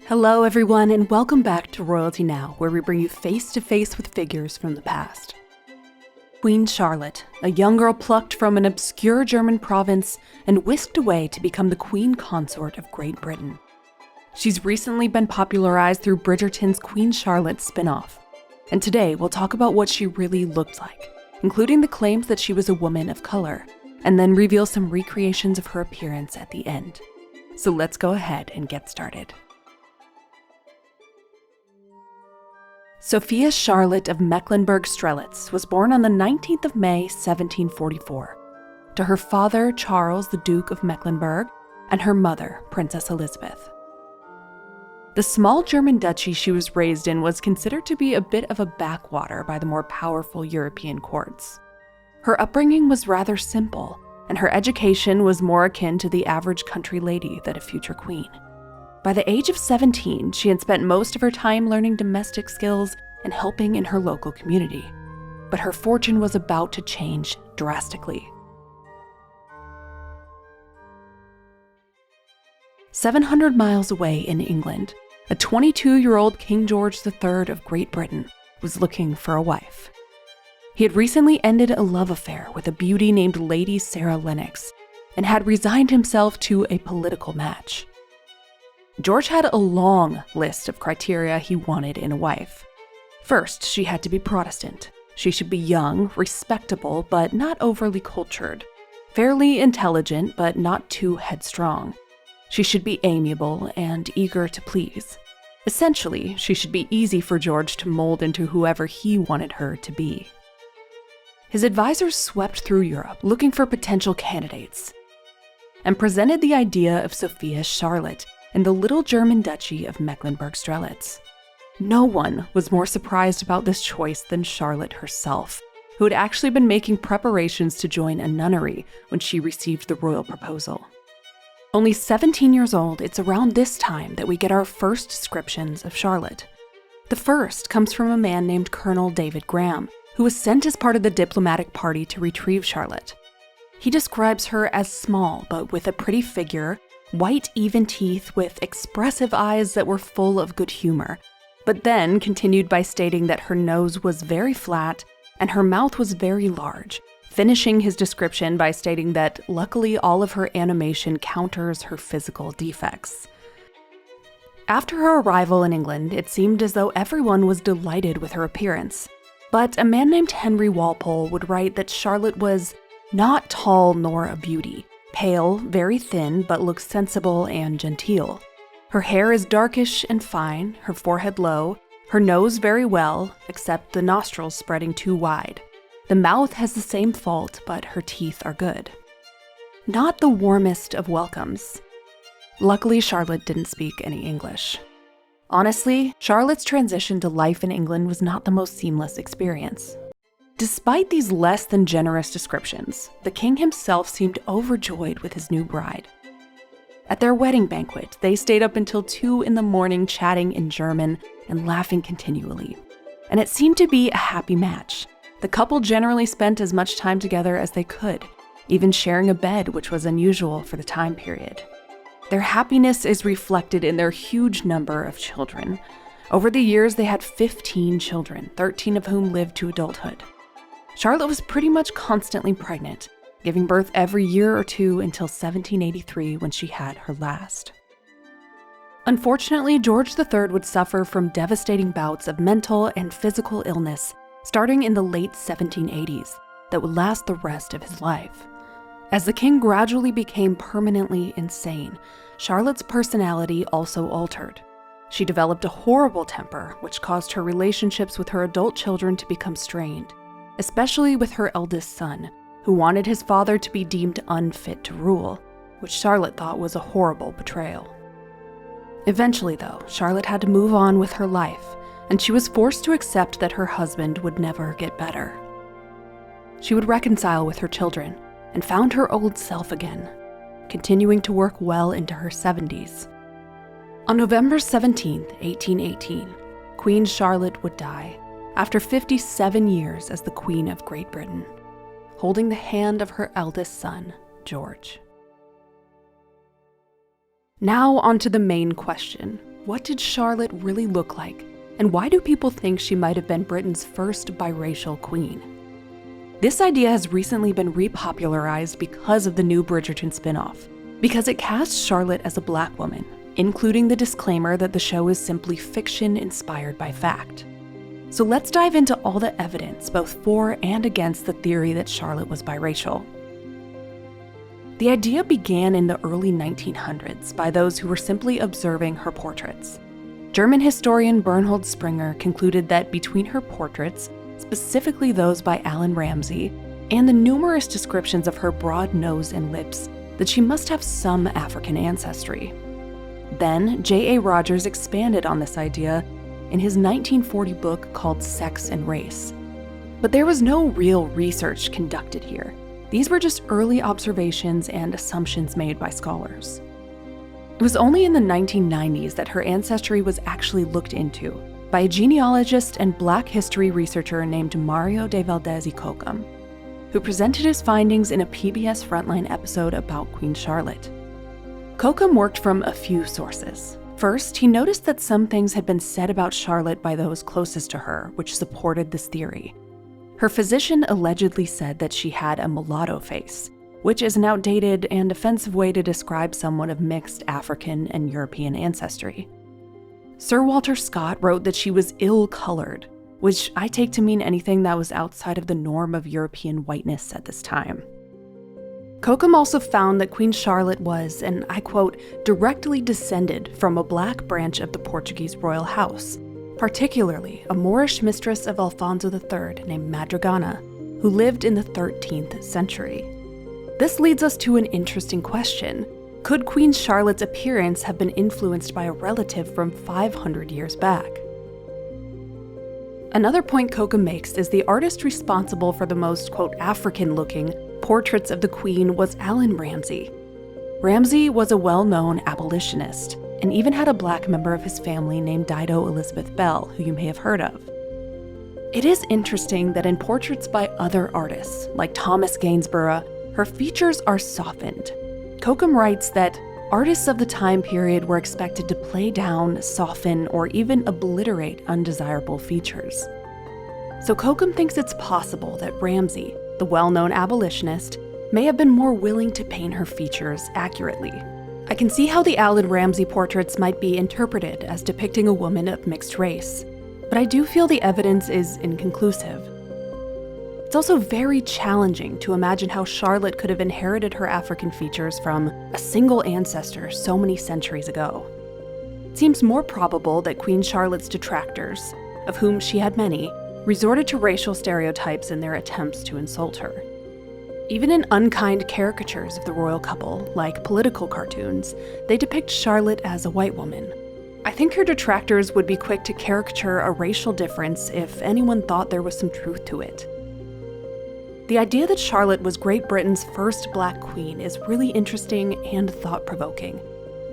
Hello everyone, and welcome back to Royalty Now, where we bring you face-to-face with figures from the past. Queen Charlotte, a young girl plucked from an obscure German province and whisked away to become the Queen Consort of Great Britain. She's recently been popularized through Bridgerton's Queen Charlotte spin-off, and today we'll talk about what she really looked like, including the claims that she was a woman of color, and then reveal some recreations of her appearance at the end. So let's go ahead and get started. Sophia Charlotte of Mecklenburg-Strelitz was born on the 19th of May, 1744, to her father, Charles, the Duke of Mecklenburg, and her mother, Princess Elisabeth. The small German duchy she was raised in was considered to be a bit of a backwater by the more powerful European courts. Her upbringing was rather simple, and her education was more akin to the average country lady than a future queen. By the age of 17, she had spent most of her time learning domestic skills and helping in her local community. But her fortune was about to change drastically. 700 miles away in England, a 22-year-old King George III of Great Britain was looking for a wife. He had recently ended a love affair with a beauty named Lady Sarah Lennox and had resigned himself to a political match. George had a long list of criteria he wanted in a wife. First, she had to be Protestant. She should be young, respectable, but not overly cultured. Fairly intelligent, but not too headstrong. She should be amiable and eager to please. Essentially, she should be easy for George to mold into whoever he wanted her to be. His advisors swept through Europe looking for potential candidates and presented the idea of Sophia Charlotte in the little German duchy of Mecklenburg-Strelitz. No one was more surprised about this choice than Charlotte herself, who had actually been making preparations to join a nunnery when she received the royal proposal. Only 17 years old, it's around this time that we get our first descriptions of Charlotte. The first comes from a man named Colonel David Graham, who was sent as part of the diplomatic party to retrieve Charlotte. He describes her as small, but with a pretty figure, white, even teeth with expressive eyes that were full of good humor, but then continued by stating that her nose was very flat and her mouth was very large, finishing his description by stating that luckily all of her animation counters her physical defects. After her arrival in England, it seemed as though everyone was delighted with her appearance, but a man named Henry Walpole would write that Charlotte was not tall nor a beauty, pale, very thin, but looks sensible and genteel. Her hair is darkish and fine, her forehead low, her nose very well, except the nostrils spreading too wide. The mouth has the same fault, but her teeth are good. Not the warmest of welcomes. Luckily, Charlotte didn't speak any English. Honestly, Charlotte's transition to life in England was not the most seamless experience. Despite these less than generous descriptions, the king himself seemed overjoyed with his new bride. At their wedding banquet, they stayed up until 2 a.m. chatting in German and laughing continually. And it seemed to be a happy match. The couple generally spent as much time together as they could, even sharing a bed, which was unusual for the time period. Their happiness is reflected in their huge number of children. Over the years, they had 15 children, 13 of whom lived to adulthood. Charlotte was pretty much constantly pregnant, giving birth every year or two until 1783 when she had her last. Unfortunately, George III would suffer from devastating bouts of mental and physical illness starting in the late 1780s that would last the rest of his life. As the king gradually became permanently insane, Charlotte's personality also altered. She developed a horrible temper, which caused her relationships with her adult children to become strained, especially with her eldest son, who wanted his father to be deemed unfit to rule, which Charlotte thought was a horrible betrayal. Eventually, though, Charlotte had to move on with her life, and she was forced to accept that her husband would never get better. She would reconcile with her children and found her old self again, continuing to work well into her 70s. On November 17, 1818, Queen Charlotte would die, after 57 years as the Queen of Great Britain, holding the hand of her eldest son, George. Now onto the main question. What did Charlotte really look like? And why do people think she might have been Britain's first biracial queen? This idea has recently been repopularized because of the new Bridgerton spin-off, because it casts Charlotte as a black woman, including the disclaimer that the show is simply fiction inspired by fact. So let's dive into all the evidence, both for and against the theory that Charlotte was biracial. The idea began in the early 1900s by those who were simply observing her portraits. German historian Bernhold Springer concluded that between her portraits, specifically those by Alan Ramsay, and the numerous descriptions of her broad nose and lips, that she must have some African ancestry. Then, J.A. Rogers expanded on this idea in his 1940 book called Sex and Race. But there was no real research conducted here. These were just early observations and assumptions made by scholars. It was only in the 1990s that her ancestry was actually looked into by a genealogist and Black history researcher named Mario de Valdez y Cocum, who presented his findings in a PBS Frontline episode about Queen Charlotte. Cocum worked from a few sources. First, he noticed that some things had been said about Charlotte by those closest to her, which supported this theory. Her physician allegedly said that she had a mulatto face, which is an outdated and offensive way to describe someone of mixed African and European ancestry. Sir Walter Scott wrote that she was ill-colored, which I take to mean anything that was outside of the norm of European whiteness at this time. Cocum also found that Queen Charlotte was, and I quote, directly descended from a black branch of the Portuguese royal house, particularly a Moorish mistress of Alfonso III named Madrigana, who lived in the 13th century. This leads us to an interesting question. Could Queen Charlotte's appearance have been influenced by a relative from 500 years back? Another point Cocum makes is the artist responsible for the most, quote, African-looking portraits of the Queen was Alan Ramsay. Ramsay was a well-known abolitionist, and even had a black member of his family named Dido Elizabeth Bell, who you may have heard of. It is interesting that in portraits by other artists, like Thomas Gainsborough, her features are softened. Cocum writes that artists of the time period were expected to play down, soften, or even obliterate undesirable features. So Cocum thinks it's possible that Ramsay, the well-known abolitionist, may have been more willing to paint her features accurately. I can see how the Alan Ramsay portraits might be interpreted as depicting a woman of mixed race, but I do feel the evidence is inconclusive. It's also very challenging to imagine how Charlotte could have inherited her African features from a single ancestor so many centuries ago. It seems more probable that Queen Charlotte's detractors, of whom she had many, resorted to racial stereotypes in their attempts to insult her. Even in unkind caricatures of the royal couple, like political cartoons, they depict Charlotte as a white woman. I think her detractors would be quick to caricature a racial difference if anyone thought there was some truth to it. The idea that Charlotte was Great Britain's first black queen is really interesting and thought-provoking.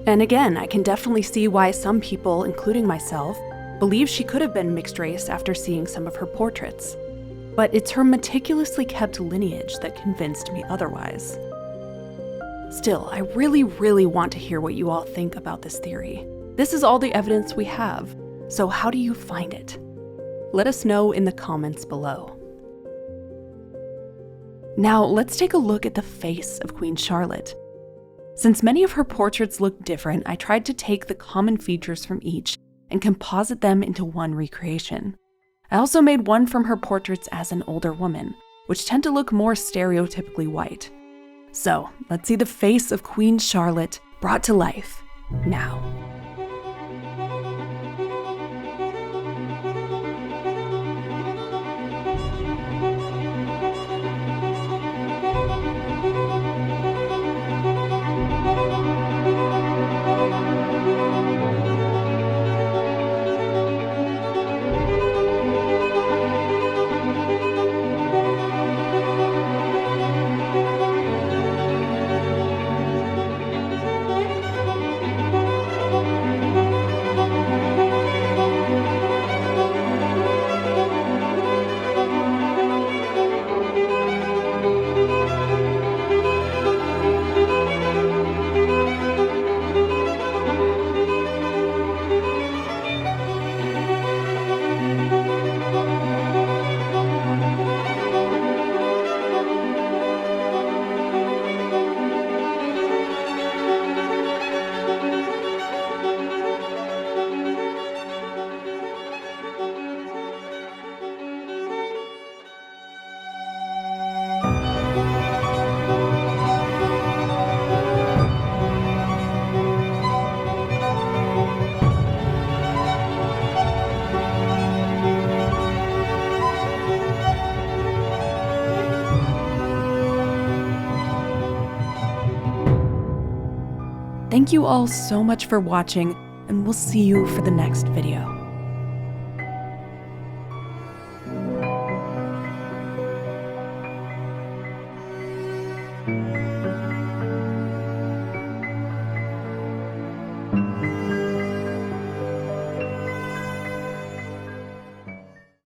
And again, I can definitely see why some people, including myself, believe she could have been mixed race after seeing some of her portraits. But it's her meticulously kept lineage that convinced me otherwise. Still, I really want to hear what you all think about this theory. This is all the evidence we have, so how do you find it? Let us know in the comments below. Now, let's take a look at the face of Queen Charlotte. Since many of her portraits look different, I tried to take the common features from each and composite them into one recreation. I also made one from her portraits as an older woman, which tend to look more stereotypically white. So, let's see the face of Queen Charlotte brought to life now. Thank you all so much for watching, and we'll see you for the next video.